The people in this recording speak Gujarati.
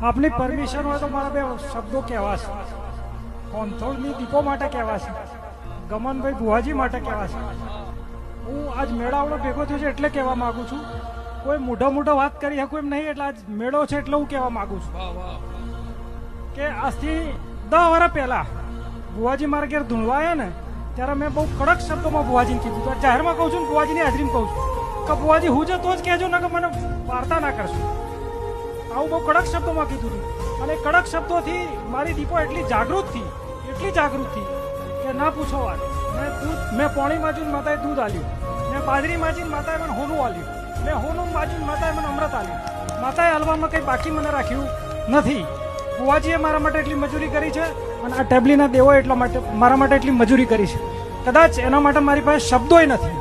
આપની પરમિશન હોય તો મારા બે શબ્દો કહેવા છે. કોંથોળની દીપો માટે કહેવા છે, ગમનભાઈ ભુવાજી માટે કહેવા છે. હું આજ મેળાવડો ભેગો થયો છે એટલે કહેવા માંગુ છું. કોઈ મોઢો વાત કરી શકું એમ નહીં, એટલે આજ મેળો છે એટલે હું કહેવા માંગુ છું કે આજથી 10 વર્ષ પહેલા ભુવાજી મારા ઘેર ધૂણવા આવ્યા ને ત્યારે મેં બહુ કડક શબ્દોમાં ભુવાજીને કીધું. તો જાહેરમાં કહું છું, ભુવાજીની હાજરીમાં કહું છું કે ભુવાજી હું છે તો જ કહેજો ને કે મને વાર્તા ના કરશો. આવું બહુ કડક શબ્દોમાં કીધું હતું. અને કડક શબ્દોથી મારી દીપો એટલી જાગૃત થઈ કે ના પૂછો વાત. મેં પોણી માજુન માતાએ દૂધ આલ્યું, મેં બાજરી માજીને માતાએ મને હોનું આલ્યું, મેં હોનું માજીને માતાએ મને અમૃત આલ્યું. માતાએ હલવામાં કંઈ બાકી મને રાખ્યું નથી. ભુવાજીએ મારા માટે એટલી મજૂરી કરી છે અને આ ટેબલીના દેવો એટલા માટે મારા માટે એટલી મજૂરી કરી છે. કદાચ એના માટે મારી પાસે શબ્દોય નથી.